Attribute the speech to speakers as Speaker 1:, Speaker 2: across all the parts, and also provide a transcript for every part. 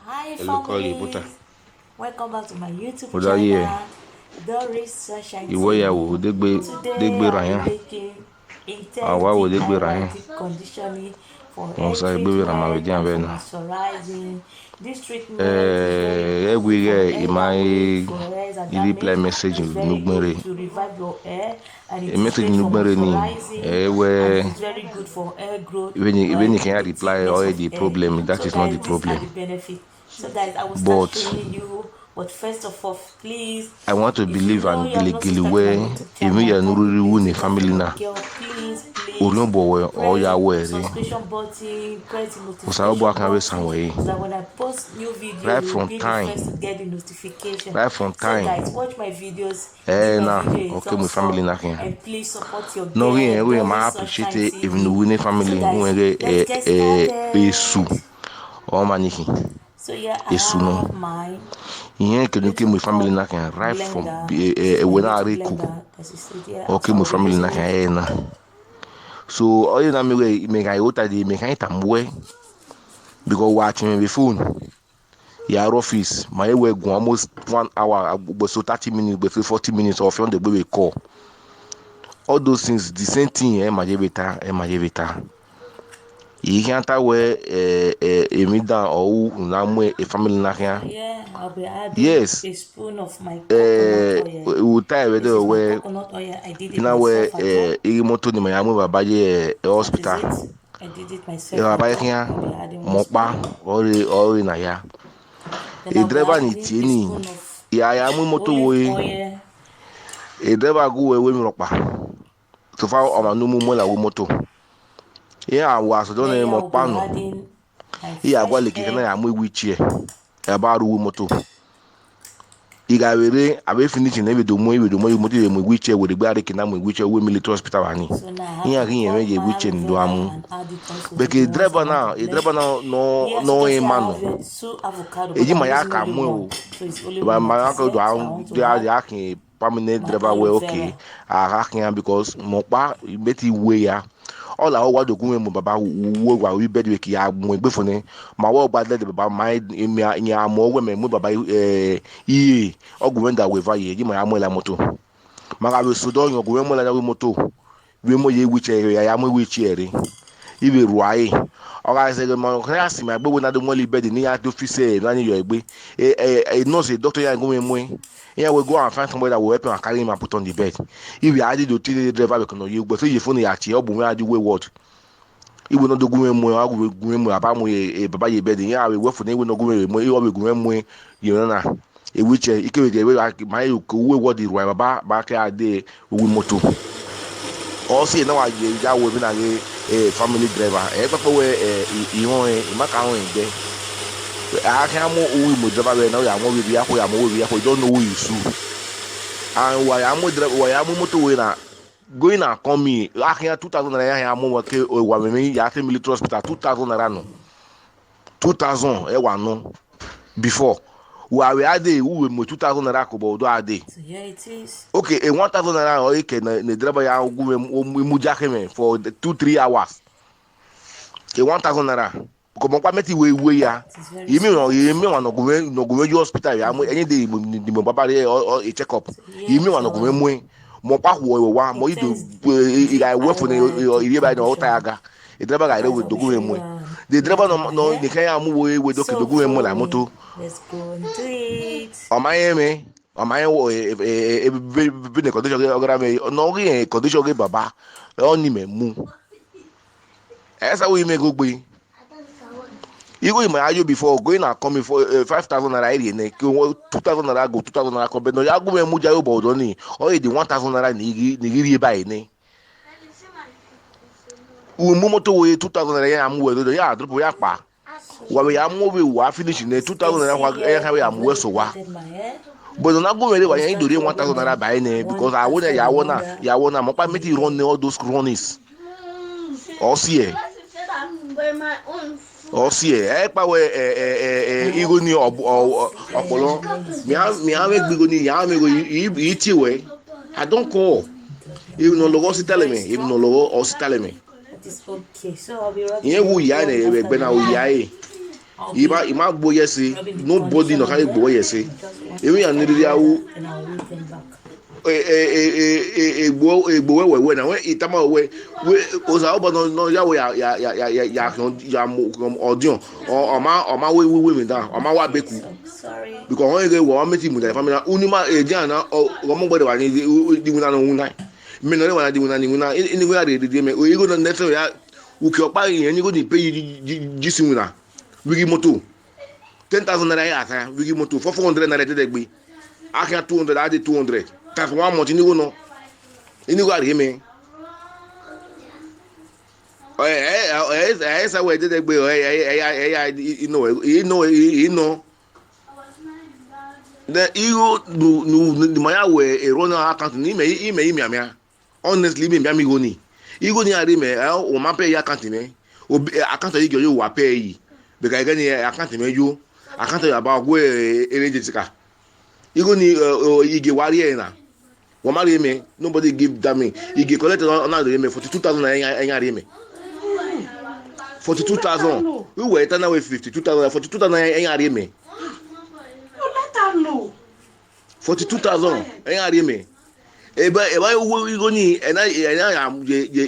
Speaker 1: Hi
Speaker 2: Elokoli buta.
Speaker 1: families, welcome back to my YouTube
Speaker 2: Odaye
Speaker 1: channel, Doris Sunshine
Speaker 2: iwo ya wo
Speaker 1: TV.
Speaker 2: degbe
Speaker 1: Today I'll be
Speaker 2: rayan.
Speaker 1: making intense
Speaker 2: Awa wo degbe
Speaker 1: DIY
Speaker 2: rayan.
Speaker 1: deep conditioning for
Speaker 2: Won
Speaker 1: hair
Speaker 2: sa gbe ra ma we
Speaker 1: treatment
Speaker 2: dian
Speaker 1: and
Speaker 2: be
Speaker 1: for
Speaker 2: na.
Speaker 1: moisturizing. This treatment is very good for
Speaker 2: Egwe
Speaker 1: hair damage,
Speaker 2: imai
Speaker 1: for hairs are
Speaker 2: reply
Speaker 1: damaged.
Speaker 2: message
Speaker 1: It's very good
Speaker 2: nugbere.
Speaker 1: to revive your hair, and
Speaker 2: E
Speaker 1: it is
Speaker 2: message
Speaker 1: great for
Speaker 2: nugbere ni
Speaker 1: moisturizing, and it
Speaker 2: ewe
Speaker 1: is very good for hair growth
Speaker 2: even you
Speaker 1: and
Speaker 2: can
Speaker 1: the
Speaker 2: reply
Speaker 1: thickness
Speaker 2: or
Speaker 1: of
Speaker 2: the
Speaker 1: hair.
Speaker 2: problem that
Speaker 1: So
Speaker 2: is not the
Speaker 1: guys, these are
Speaker 2: problem.
Speaker 1: the benefits. So guys, I will start
Speaker 2: But
Speaker 1: showing you, but first of all, please,
Speaker 2: I want to
Speaker 1: if you
Speaker 2: believe
Speaker 1: know
Speaker 2: and
Speaker 1: you have not
Speaker 2: giligili
Speaker 1: subscribed to my
Speaker 2: we
Speaker 1: YouTube
Speaker 2: emi
Speaker 1: channel,
Speaker 2: ya
Speaker 1: kindly
Speaker 2: nururi wu
Speaker 1: please
Speaker 2: ni
Speaker 1: do that for
Speaker 2: family
Speaker 1: your
Speaker 2: na.
Speaker 1: girl. Please
Speaker 2: Orion bo we o
Speaker 1: press
Speaker 2: ya
Speaker 1: the
Speaker 2: we re.
Speaker 1: subscription button, press the
Speaker 2: Osa bo
Speaker 1: notification
Speaker 2: akan we
Speaker 1: button,
Speaker 2: sanwe.
Speaker 1: so that when I post new video,
Speaker 2: Right
Speaker 1: you will
Speaker 2: from
Speaker 1: be the first to
Speaker 2: time.
Speaker 1: get the notification.
Speaker 2: Right from
Speaker 1: So guys,
Speaker 2: time.
Speaker 1: watch my videos, give my
Speaker 2: Na
Speaker 1: video a
Speaker 2: okay my
Speaker 1: thumbs
Speaker 2: family
Speaker 1: up,
Speaker 2: na kin.
Speaker 1: and please support your
Speaker 2: No,
Speaker 1: girl,
Speaker 2: we
Speaker 1: Doris
Speaker 2: ma appreciate
Speaker 1: Sunshine
Speaker 2: it even the
Speaker 1: TV.
Speaker 2: winning
Speaker 1: So
Speaker 2: family
Speaker 1: guys,
Speaker 2: we
Speaker 1: let's get
Speaker 2: esu
Speaker 1: started.
Speaker 2: o maniki
Speaker 1: So here I
Speaker 2: esu no
Speaker 1: have my
Speaker 2: yen ke no ke
Speaker 1: little
Speaker 2: my family
Speaker 1: cup
Speaker 2: na kan right from
Speaker 1: blender. This is my
Speaker 2: we na
Speaker 1: little
Speaker 2: reku
Speaker 1: blender. As you see there,
Speaker 2: okay
Speaker 1: so
Speaker 2: my
Speaker 1: I'll be
Speaker 2: family na
Speaker 1: using
Speaker 2: kan
Speaker 1: it.
Speaker 2: na so all you na me ga yota di me kan tamwe because watching me phone ya office my we go almost 1 hour but so 30 minutes but 40 minutes of on the way we call all those things the same thing ma je beta Ihianta we emida ou na mwe a family na
Speaker 1: So
Speaker 2: here.
Speaker 1: yeah, I'll be adding
Speaker 2: Yes.
Speaker 1: a spoon of my coconut oil.
Speaker 2: Utai we
Speaker 1: This
Speaker 2: do
Speaker 1: is my
Speaker 2: we
Speaker 1: coconut oil. I did it
Speaker 2: ina we
Speaker 1: myself at home.
Speaker 2: iri moto ni mayamu baba je
Speaker 1: That is
Speaker 2: hospital.
Speaker 1: it. I did it
Speaker 2: E
Speaker 1: myself at
Speaker 2: baba
Speaker 1: home.
Speaker 2: here
Speaker 1: I'll be adding one
Speaker 2: mokpa
Speaker 1: spoon.
Speaker 2: ori na ya.
Speaker 1: Then
Speaker 2: E
Speaker 1: I'll be
Speaker 2: driver ni
Speaker 1: adding a
Speaker 2: tieni
Speaker 1: spoon of
Speaker 2: ya mu moto
Speaker 1: olive
Speaker 2: we
Speaker 1: oil.
Speaker 2: e driver go we mi rokpa. So far o ma no mu mo la wo moto. Ya wa so don
Speaker 1: Then
Speaker 2: e
Speaker 1: here I'll be
Speaker 2: mokpa no.
Speaker 1: adding my
Speaker 2: Ya gwa
Speaker 1: fresh
Speaker 2: le kike na
Speaker 1: egg.
Speaker 2: ya mu wheelchair. E ba ru moto. Ị ga-were abe finish na ebido mụ moto ya mụ wiche were gbe arịkị na mụ wiche we military hospital anyị
Speaker 1: So now I have
Speaker 2: ihe
Speaker 1: to
Speaker 2: aga ihe
Speaker 1: cut
Speaker 2: je
Speaker 1: my
Speaker 2: wiche
Speaker 1: aloe
Speaker 2: ndo
Speaker 1: vera
Speaker 2: amụ
Speaker 1: and add it also to the
Speaker 2: beke
Speaker 1: ones I
Speaker 2: driver
Speaker 1: want to
Speaker 2: na e
Speaker 1: blend.
Speaker 2: driver na
Speaker 1: Yes, you
Speaker 2: no
Speaker 1: can
Speaker 2: e
Speaker 1: see I
Speaker 2: mano
Speaker 1: have here 2 avocado, but
Speaker 2: eji
Speaker 1: I'm
Speaker 2: ma ya
Speaker 1: using
Speaker 2: ka
Speaker 1: only
Speaker 2: mụ
Speaker 1: one.
Speaker 2: o
Speaker 1: So it's only
Speaker 2: ba
Speaker 1: one that
Speaker 2: ma
Speaker 1: is
Speaker 2: aka do
Speaker 1: here. So I
Speaker 2: an
Speaker 1: want to
Speaker 2: dia
Speaker 1: add
Speaker 2: ya ka permanent
Speaker 1: my
Speaker 2: driver we
Speaker 1: aloe
Speaker 2: okay
Speaker 1: vera.
Speaker 2: aha kan because mo pa beti we ya all our wa dogun mu baba wo wa wi bed we ki ya mu egbe fun ni ma wo gba de baba ma mi ya mo we me mu baba iye ogun wenda we va ye eji ma ya mo la moto maka we sudo yon go mo la we moto we mo ye wiche ya mo wiche ere ibe ruai o ga se mo kan asi ma gbe na do mo li bed ni ya to fi se na ni yo egbe no say doctor ya go mo yeah we go and find somebody that will help him and carry him and put on the bed if we added the three driver we can you but so you phone ya chi obu we adi we what iwe no do gun mo agu gun mo aba mo baba ye bed ya we we phone iwe no gun mo iwe gun mo you na e wiche ike we dey we my ko we what the right baba ba ka ade we moto or say na wa ye ja we na family driver e papa we i won e maka won e I can't move with driver now. I'm with the Yako, I'm with the Yako, don't know who you sue. And why I'm with why I'm motor winner going and come me. I can't 2000 I'm okay or what me Yaki military hospital 2000 around 2000 no before. Why we had who with 2000 rakobo do a day.
Speaker 1: So here it is.
Speaker 2: Okay, a 1000 around or can the driver ya go mujake for the 2-3 hours. A 1000 around. Como kwa meti we ya
Speaker 1: It is very
Speaker 2: yimi
Speaker 1: smooth.
Speaker 2: no go hospital ya mo any day di mo baba or a check up
Speaker 1: So here
Speaker 2: yimi
Speaker 1: is
Speaker 2: wa no go
Speaker 1: our
Speaker 2: mo pa wo wa mo ido
Speaker 1: intense
Speaker 2: I work for
Speaker 1: DIY deep
Speaker 2: iri by no
Speaker 1: conditioner.
Speaker 2: otaga e driver
Speaker 1: So
Speaker 2: ga
Speaker 1: guys,
Speaker 2: we
Speaker 1: I'll be
Speaker 2: dogu
Speaker 1: showing
Speaker 2: mu
Speaker 1: you how I'm
Speaker 2: the driver
Speaker 1: making my
Speaker 2: no
Speaker 1: hair.
Speaker 2: ni kan ya mu we do ki
Speaker 1: So
Speaker 2: dogu mu
Speaker 1: follow
Speaker 2: la
Speaker 1: me.
Speaker 2: moto
Speaker 1: Let's go and do it.
Speaker 2: o ma yen me o ma yen wo be ne condition ogara me no ri condition ge baba o ni me mu esa we me go gbe even in my ayo before going and coming for 5,000 naira iri ne 2,000 naira go 2,000 naira come but no ya go me mu jayo bodo ni o the 1,000 naira ni ri by ni we mu moto we 2,000 naira ya mu we do ya drop ya pa wa we ya mu we wa finish ne
Speaker 1: As you can
Speaker 2: 2,000 naira wa
Speaker 1: see
Speaker 2: ya
Speaker 1: here,
Speaker 2: we am
Speaker 1: I've
Speaker 2: we
Speaker 1: already
Speaker 2: so wa
Speaker 1: plaited my hair.
Speaker 2: but na go me
Speaker 1: I
Speaker 2: wa
Speaker 1: will
Speaker 2: yan do
Speaker 1: start rubbing
Speaker 2: 1,000 naira
Speaker 1: them
Speaker 2: by ni because
Speaker 1: one
Speaker 2: I won
Speaker 1: after the other
Speaker 2: ya won mo pa
Speaker 1: on
Speaker 2: me
Speaker 1: the
Speaker 2: ti run
Speaker 1: hair.
Speaker 2: all those cronies all see ọsí ẹ pa wẹ
Speaker 1: Now I
Speaker 2: igo
Speaker 1: have
Speaker 2: ni
Speaker 1: enough hair
Speaker 2: ọpọlọ
Speaker 1: blend is very
Speaker 2: mi à
Speaker 1: smooth.
Speaker 2: gbégo ni yàrá mi go yìí tí wẹ I don't call èmi nà lọ́wọ́ sí
Speaker 1: It's
Speaker 2: tẹ́lẹ̀
Speaker 1: very
Speaker 2: mi èmi nà
Speaker 1: strong.
Speaker 2: lọ́wọ́ ọ sí tẹ́lẹ̀ mi
Speaker 1: That is okay. So I'll be rubbing
Speaker 2: ìyẹn wù
Speaker 1: them
Speaker 2: ìyá
Speaker 1: one
Speaker 2: ẹ̀
Speaker 1: after
Speaker 2: ẹgbẹ́
Speaker 1: the
Speaker 2: náà wù ìyá
Speaker 1: other
Speaker 2: ẹ̀ Ima go yesi.
Speaker 1: rubbing the
Speaker 2: Nobody no
Speaker 1: conditioner
Speaker 2: carry go
Speaker 1: there.
Speaker 2: yesi.
Speaker 1: Just one
Speaker 2: Even ya need ya
Speaker 1: and I'll wait them back.
Speaker 2: egbo wewe na we itama we oza obo no ya we ya audio o ma we mi da o ma wa beku
Speaker 1: So sorry.
Speaker 2: because when you go meet him the family unima eja na o mo gbede wa ni di wuna no wuna me no le wa di wuna ni wuna ni we de me o yigo no net ya uki opa yen ni go ni pay jisi wuna wigi moto 10,000 naira ya ata wigi moto 400 naira de gbe akia 200 adi 200 that's one month ni go no ini go ari me esa we de gbe ino the ego no maya we a run account ni me amia honestly me mi go ni ego ni ari me o ma pay account me account yi yo wa pay yi because again account me yo account ya ba go erejetika ego ni ige wari e na wo ma ri me nobody give that me ige collect on ri me 42,000 na ri me 42,000 we were tana we 52,000 42,000 na ri me 42,000 ri me eba wo ego ni ena ya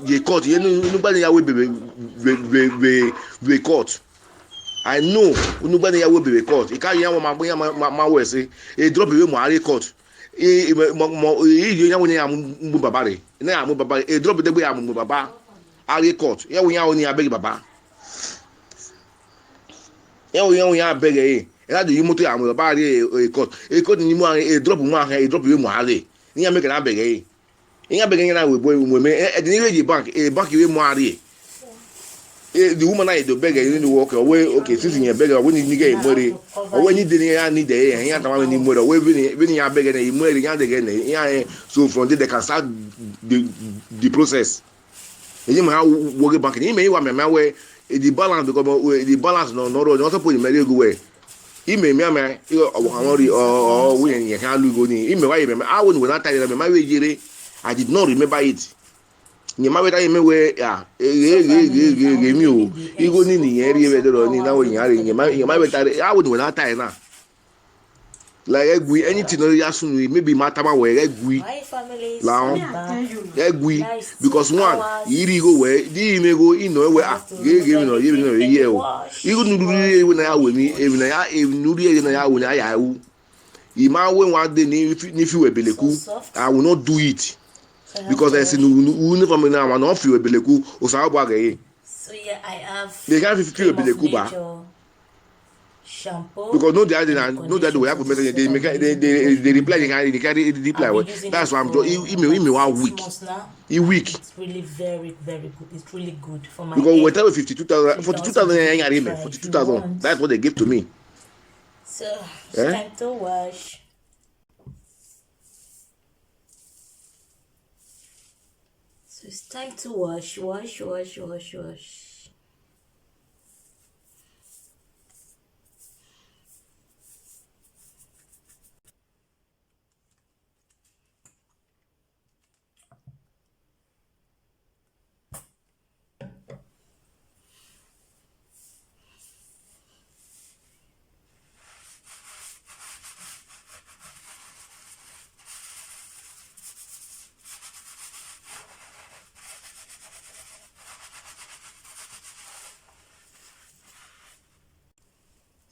Speaker 2: je court ye nu gba ni ya we be court I know unu gba ni ya we be court ika yan ma we se e drop we mo are court mo yan wo ni ya mu baba re na ya mu baba e drop de gbe ya mu baba are court yan wo ni abeg baba yan wo yan abeg e ela do yimoto ya mu baba re court ni mo e drop mo e drop we mo are ni ya make na abeg e yan abeg na we boy mo me e di ni bank we mo are the woman I do beg you to walk away okay since you beg when you get money or when you didn't need the and you need more we when you beg and you money again so from there they can start the process you may work back in may want me way the balance because the balance no not put in very good way he may me or when you can go ni me why I wouldn't not tell me my way I did not remember it ni ma we da me we ya mi o igo ni ni yen ri we do ni na wo yan re ni ma we ta I would na tie na like egui anything no ya sunu maybe matter ma we egui la egui because one iri go we di me go ino we ge no ye o igo nu ri we na ya we ni na ya nu ri na ya we na ya wu I ma we one day ni fi we beleku I will not do it because I see no family now and off you beleku o sa bo agaye
Speaker 1: so yeah I have
Speaker 2: they can't feel beleku ba
Speaker 1: shampoo
Speaker 2: because no that we have to message they reply they carry reply that's why I'm just email 1 week week
Speaker 1: it's really very very good it's really good for my
Speaker 2: because we tell 42,000 42,000 that's what they give to me
Speaker 1: so it's time to wash. So it's time to wash.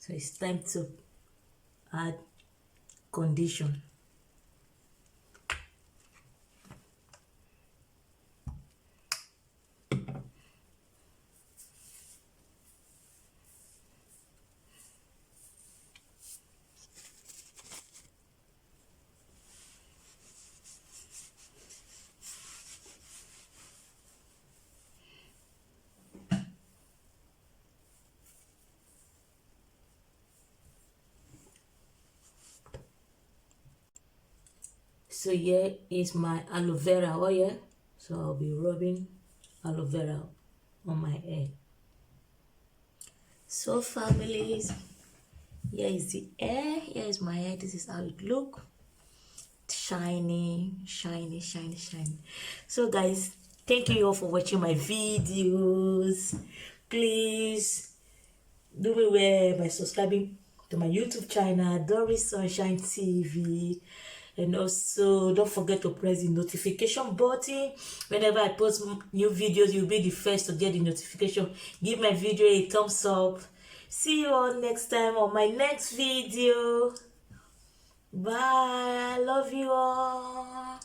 Speaker 1: So it's time to add condition. So here is my aloe vera oil. So I'll be rubbing aloe vera on my hair. So families, here is the hair. Here is my hair. This is how it look. Shiny. So guys, thank you all for watching my videos. Please Do me well by subscribing to my YouTube channel, Doris Sunshine TV. And also, don't forget to press the notification button. Whenever I post new videos, you'll be the first to get the notification. Give my video a thumbs up. See you all next time on my next video. Bye. I love you all.